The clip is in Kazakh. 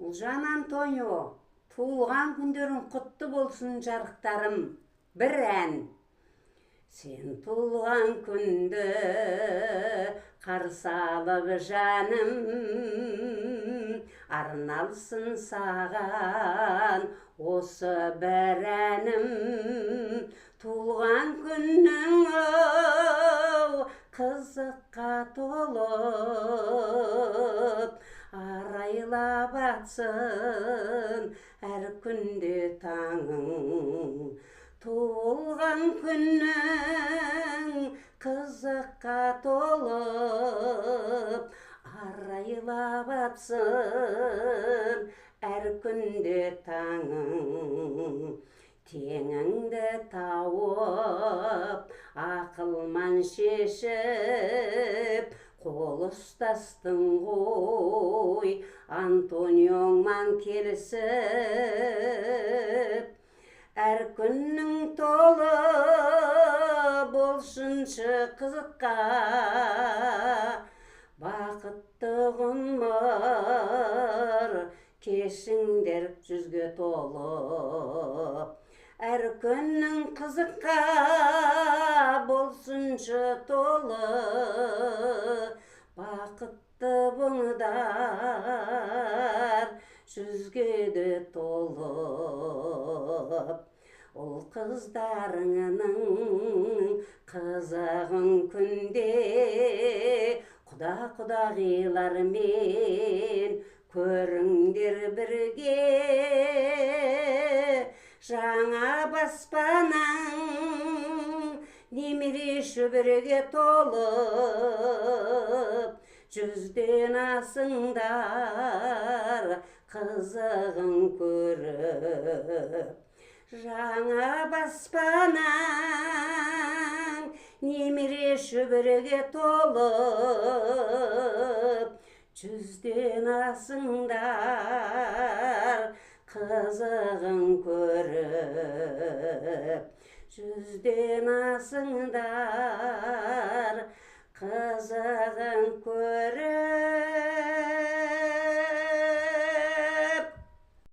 Ұлжан Антонио, туылған күндерің құтты болсын жарықтарым, бір ән. Сен туылған күнді қарсы алып жаным, арналсын саған осы бір әнім. Туылған күнің қызыққа толып, арайлап атсын әр күнде таңың. Туылған күнің қызыққа толып, арайлап атсын әр күнде таңың. Теңіңді тауып, ақылман шешіп, қол ұстастың ғой Антониоңман келісіп. Әр күнің толы болсыншы қызыққа, бақытты ғұмыр кешіңдер жүзге толып. Әр күнің қызыққа болсыншы толы, бақытты бұңдар жүзге де толып. Ол қыздарыңның қызығын күнде құда-құдағилармен көріңдер бірге. Жаңа баспанаң немере шөбереге толып, жүзден асыңдар қызығын көріп. Жаңа баспанаң немере шөбереге толып, жүзден асыңдар қызығын көріп. Жүзден асыңдар қызығын көріп.